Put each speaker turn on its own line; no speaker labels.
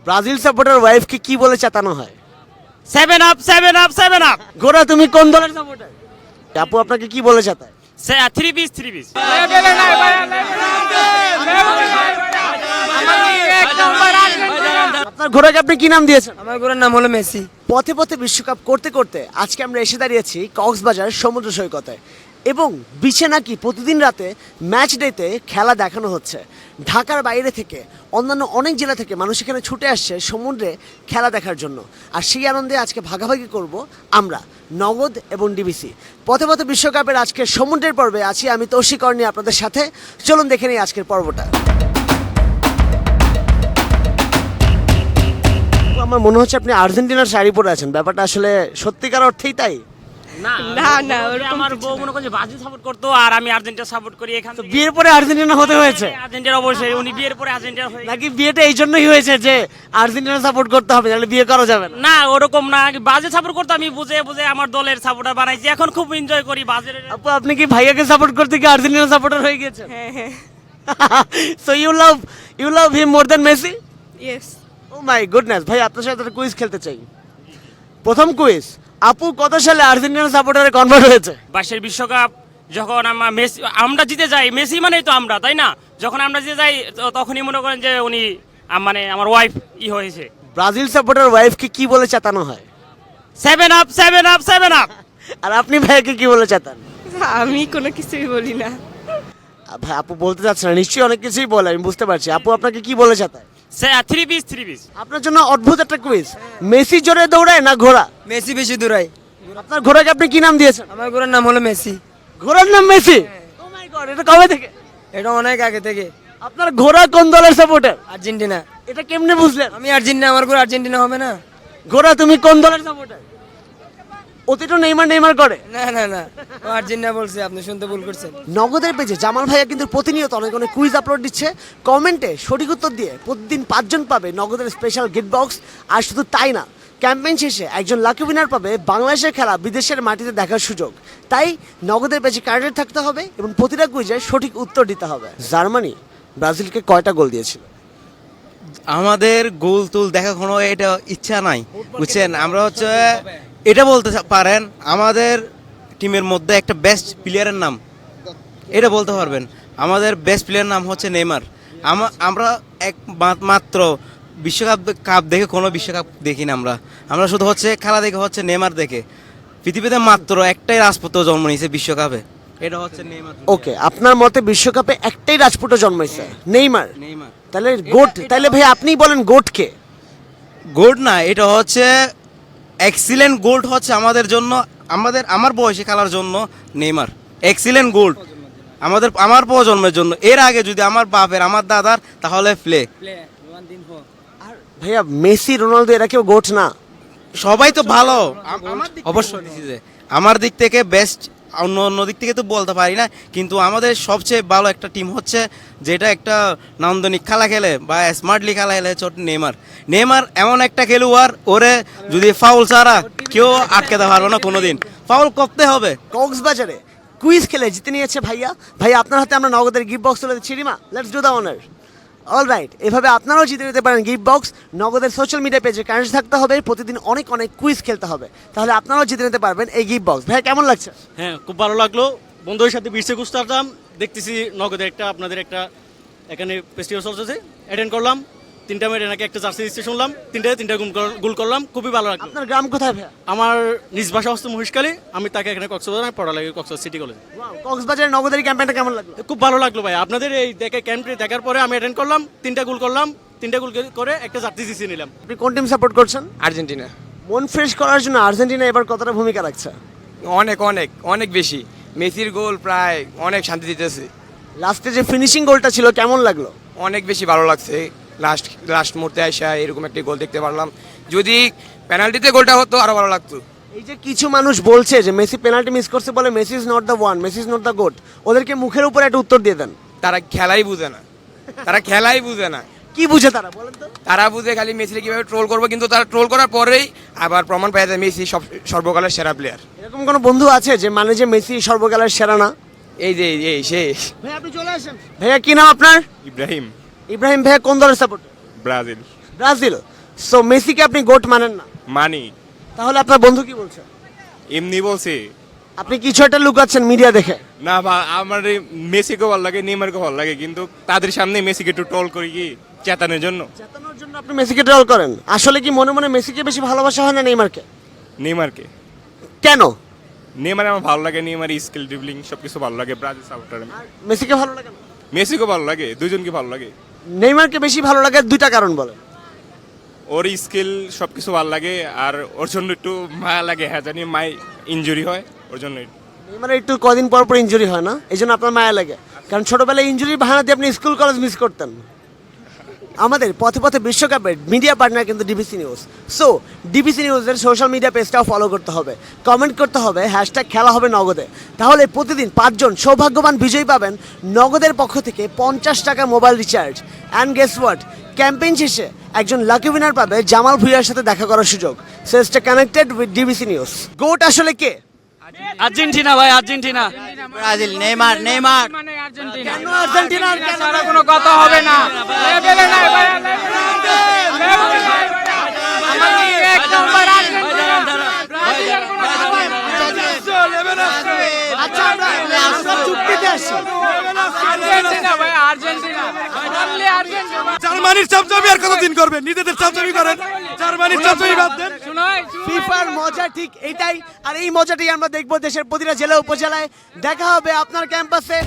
Brazil supporter ওয়াইফকে কি বলে চেতানো হয়?
7 আপ 7 আপ 7 আপ
গোরা তুমি কোন দলের সাপোর্টার? আপু আপনাকে কি বলে চেতায়?
3 পিস 3 পিস।
আপনার ঘোড়াকে আপনি কি নাম দিয়েছেন?
আমার ঘোড়ার নাম হলো মেসি।
পথে পথে বিশ্বকাপ করতে করতে আজকে আমরা এসে দাঁড়িয়েছি কক্সবাজার সমুদ্র সৈকতে এবং বিচে নাকি প্রতিদিন রাতে ম্যাচ ডেতে খেলা দেখানো হচ্ছে। ঢাকার বাইরে থেকে অন্যান্য অনেক জেলা থেকে মানুষ এখানে ছুটে আসছে সমুদ্রে খেলা দেখার জন্য। আর সেই আনন্দে আজকে ভাগাভাগি করব আমরা নগদ এবং ডিবিসি। পথে পথে বিশ্বকাপের আজকের সমুদ্রের পর্বে আছি আমি তৌশিক অর্ণি আপনাদের সাথে। চলুন দেখে নিই আজকের পর্বটা। আমার মনে হচ্ছে আপনি আর্জেন্টিনার শাড়ি পরে আছেন, ব্যাপারটা আসলে সত্যিকার অর্থেই তাই?
না, ওরকম
আমার
কিছু
বউ
না।
মনে করছে ব্রাজিল সাপোর্ট করতো আর আমি আর্জেন্টিনা সাপোর্ট করি। এখান থেকে
বিয়ের পরে আর্জেন্টিনা হতে হয়েছে
আর্জেন্টিনা অবশ্যই, উনি বিয়ের পরে আর্জেন্টিনা হয়ে
নাকি বিয়েটা এই জন্যই হয়েছে যে আর্জেন্টিনা সাপোর্ট করতে হবে, নাহলে বিয়ে করা যাবে না?
না ওরকম না, ব্রাজিল সাপোর্ট করতো, আমি বুঝে বুঝে আমার দলের সাপোর্টার বানাইছি। এখন খুব এনজয় করি ব্রাজিলের।
আপু আপনি কি ভাইয়াকে সাপোর্ট করতে গিয়ে আর্জেন্টিনা সাপোর্টার হয়ে গেছেন?
হ্যাঁ।
So you love him more than Messi?
Yes.
Oh my goodness. ভাই আপনার সাথে একটা কুইজ খেলতে চাই। প্রথম কুইজ, আপু কত সালে আর্জেন্টিনা সাপোর্টারে কনভার্ট হয়েছে?
22 বিশ্বকাপ যখন আমরা জিতে যাই, মেসি মানেই তো আমরা, তাই না? যখন আমরা জিতে যাই তখনই মনে করেন যে উনি মানে আমার ওয়াইফ হয়েছে।
ব্রাজিল সাপোর্টার ওয়াইফকে কি বলে চেতানো হয়?
7 আপ 7 আপ 7 আপ।
আর আপনি ভাইয়াকে কি বলে চেতান?
আমি কোনো কিছুই বলি না।
ভাই আপু বলতে চাচ্ছে না, নিশ্চয়ই অনেক কিছুই বলে, আমি বুঝতে পারছি। আপু আপনাকে কি বলে চেতায়?
3 পিস 3 পিস।
আপনার জন্য অদ্ভুত একটা কুইজ, মেসি জোরে দৌড়ায় না ঘোড়া?
মেসি বেশি দূরাই।
আপনার ঘোড়াকে আপনি কি নাম দিয়েছেন?
আমার ঘোড়ার নাম হলো মেসি।
ঘোড়ার নাম মেসি? ও মাই গড, এটা কবে থেকে?
এটা অনেক আগে থেকে।
আপনার ঘোড়া কোন দলের সাপোর্টার?
আর্জেন্টিনা।
এটা কেমনে বুঝলেন?
আমি আর্জেন্টিনা, আমার ঘোড়া আর্জেন্টিনা হবে না?
ঘোড়া তুমি কোন দলের সাপোর্টার? অতিটা নেইমার করে।
না, ও আর্জেন্টিনা বলছে, আপনি শুনতে ভুল করছেন।
নগদের পেজে জামাল ভাইয়া কিন্তু প্রতিনিয়ত অনেক অনেক কুইজ আপলোড দিচ্ছে। কমেন্টে সঠিক উত্তর দিয়ে প্রতিদিন 5 জন পাবে নগদের স্পেশাল গিফট বক্স। আর শুধু তাই না, ক্যাম্পেইন শেষে একজন লাকি উইনার পাবে বাংলাদেশের খেলা বিদেশের মাটিতে দেখার সুযোগ। তাই নগদের পেজে কানেক্টেড থাকতে হবে এবং প্রতিটা কুইজে সঠিক উত্তর দিতে হবে। জার্মানি ব্রাজিলকে কয়টা গোল দিয়েছিল?
আমাদের গোল তুল দেখা কোনো এটা ইচ্ছা নাই, বুঝছেন? আমরা হচ্ছে এটা বলতে পারেন আমাদের টিমের মধ্যে একটা বেস্ট প্লেয়ারের নাম, এটা বলতে পারবেন। আমাদের বেস্ট প্লেয়ারের নাম হচ্ছে নেইমার। আমরা মাত্র বিশ্বকাপ দেখে কোনো বিশ্বকাপ দেখি না। আমরা শুধু হচ্ছে খেলা দেখে হচ্ছে নেইমার দেখে। পৃথিবীতে মাত্র একটাই রাজপুত্র জন্ম নিয়েছে বিশ্বকাপে, এটা হচ্ছে নেইমার।
ওকে, আপনার মতে বিশ্বকাপে একটাই রাজপুত্র জন্মাইছে, নেইমার।
নেইমার
তাহলে গোট, তাহলে ভাই আপনিই বলেন গোট কে?
গোল্ড না, এটা হচ্ছে এক্সিলেন্ট গোল্ড হচ্ছে আমাদের জন্য, আমার বয়সে খেলার জন্য নেইমার এক্সিলেন্ট গোল্ড আমার প্রজন্মের জন্য। এর আগে যদি আমার বাপের আমার দাদার, তাহলে প্লে।
ভাইয়া মেসি রোনালদো এরা কেউ গোট না?
সবাই তো ভালো, অবশ্যই আমার দিক থেকে বেস্ট। অন্য দিক থেকে তো বলতে পারি না, কিন্তু আমাদের সবচেয়ে ভালো একটা টিম হচ্ছে যেটা একটা নান্দনিক খেলা খেলে বা স্মার্টলি খেলা খেলে হচ্ছে নেইমার এমন একটা খেলোয়াড়, ওরে যদি ফাউল ছাড়া কেউ আটকাতে পারবে না কোনোদিন, ফাউল করতে হবে।
কক্সবাজারে কুইজ খেলে জিতে নিয়েছে ভাইয়া আপনার হাতে আমরা নগদের গিফট বক্স তুলে দিচ্ছি। Rima, let's do the honour. Alright, এভাবে আপনারাও জিতে নিতে পারেন গিফট বক্স। নগদের সোশ্যাল মিডিয়া পেজে কানেক্ট থাকতে হবে, প্রতিদিন অনেক অনেক কুইজ খেলতে হবে, তাহলে আপনারাও জিতে নিতে পারবেন এই গিফট বক্স। ভাইয়া কেমন লাগছে?
হ্যাঁ, খুব ভালো লাগলো। বন্ধুদের সাথে বিচে ঘুরতে আসলাম, দেখতেছি নগদের আপনাদের এখানে ফেস্টিভ্যাল চলতেছে, অ্যাটেন্ড করলাম। 3টা মেয়ের নাকি একটা জার্সি দিচ্ছে শুনলাম, 3টা গোল করলাম, খুবই ভালো লাগলো।
আপনার গ্রাম কোথায় ভাইয়া?
আমার নিজ ভাষা হচ্ছে মহিষকালী, আমি তাকে এখানে কক্সবাজার, আমি পড়া লাগে কক্সবাজার সিটি কলেজে।
কক্সবাজারের নগদের ক্যাম্পেইনটা কেমন লাগলো?
খুব ভালো লাগলো ভাই, আপনাদের এই ক্যাম্পে দেখার পরে আমি অ্যাটেন্ড করলাম, 3টা গোল করলাম, 3টা গোল করে একটা জার্সি জিতে নিলাম।
আপনি কোন টিম সাপোর্ট করছেন?
আর্জেন্টিনা।
মন ফ্রেশ করার জন্য আর্জেন্টিনা এবার কতটা ভূমিকা রাখছে?
অনেক বেশি। মেসির গোল প্রায় অনেক শান্তি দিতেছে।
লাস্টে যে ফিনিশিং গোলটা ছিল কেমন লাগলো?
অনেক বেশি ভালো লাগছে। লাস্ট মুহূর্তে আসা এরকম একটা গোল দেখতে পারলাম। যদি পেনাল্টিতে গোলটা হতো আরো ভালো লাগতো।
এই যে কিছু মানুষ বলছে যে মেসি পেনাল্টি মিস করছে বলে Messi is not the one, Messi is not the goat, ওদেরকে মুখের উপর একটা উত্তর দিয়ে দেন।
তারা খেলাই বুঝে না।
কি বুঝে তারা বলেন তো?
তারা বুঝে খালি মেসিকে কিভাবে ট্রোল করবো, কিন্তু তারা ট্রোল করার পরেই আবার প্রমাণ পাওয়া যায় মেসি সর্বকালের সেরা প্লেয়ার।
এরকম কোনো বন্ধু আছে যে মানে যে মেসি সর্বকালের সেরা না?
এই সে।
ভাই আপনি চলে আসেন। ভাইয়া কি নাম আপনার?
ইব্রাহিম।
ইব্রাহিম ভাইয়া কোন দলের সাপোর্ট?
ব্রাজিল।
ব্রাজিল। সো মেসিকে আপনি গোট মানেন না,
মানি
তাহলে আপনার বন্ধু কি বলছে?
এমনি বলছে
আপনি কিছু একটা লুকাচ্ছেন মিডিয়া দেখে।
না আমার এই মেসিকে ভালো লাগে, নেইমারকে ভালো লাগে, কিন্তু তাদের সামনে মেসিকে একটু ট্রল করি কি চেতানোর জন্য।
জেতানোর জন্য আপনি মেসিকে ট্রল করেন, আসলে কি মনে মনে মেসিকে বেশি ভালোবাসা হয় না নেইমারকে?
নেইমারকে,
কেন?
নেইমার আমার ভালো লাগে, নেইমার স্কিল ড্রিবলিং সবকিছু ভালো লাগে, ব্রাজিল সাপোর্টার আমি।
আর মেসিকে ভালো লাগে না?
মেসিকে ভালো লাগে, দুইজনকে ভালো লাগে।
নেইমারকে বেশি ভালো লাগে দুইটা কারণ বলেন।
ওর স্কিল সবকিছু ভালো লাগে, আর ওর জন্য একটু মায়া লাগে, হ্যাঁ জানি মাই ইনজুরি হয় ওর জন্য।
নেইমারের একটু কদিন পর পর ইনজুরি হয় না, এই জন্য আপনার মায়া লাগে, কারণ ছোটবেলায় ইনজুরির বাহানা দিয়ে আপনি স্কুল কলেজ মিস করতেন। আমাদের পথে পথে বিশ্বকাপের মিডিয়া পার্টনার কিন্তু ডিবিসি নিউজ। সো ডিবিসি নিউজের সোশ্যাল মিডিয়া পেজটাও ফলো করতে হবে, কমেন্ট করতে হবে হ্যাশট্যাগ খেলা হবে নগদে। তাহলে প্রতিদিন 5 জন সৌভাগ্যবান বিজয়ী পাবেন নগদের পক্ষ থেকে 50 টাকা mobile recharge. And guess what, campaign শেষে একজন লাকি উইনার পাবে জামাল ভুঁইয়ার সাথে দেখা করার সুযোগ। So stay connected with DBC news. Goat আসলে কে?
আর্জেন্টিনা ভাই, আর্জেন্টিনা।
Brazil, Neymar.
মানে আর্জেন্টিনা
কেন আর্জেন্টিনার
ছাড়া কোনো কথা হবে না। লেভেলে নাই ভাই, এক নম্বর আর্জেন্টিনা।
আচ্ছা আমরা চুক্তিতে আসি।
আর্জেন্টিনা ভাই, আর্জেন্টিনা, অনলি আর্জেন্টিনা।
জার্মানির চাপচাপি আর কতদিন করবে? নিজেদের চাপচাপি করেন, জার্মানির চাপচাপি বাদ দেন।
ফিফার মজা ঠিক এটাই, আর এই মজাটাই আমরা দেখবো দেশের প্রতিটা জেলা উপজেলায়। দেখা হবে আপনার ক্যাম্পাসে।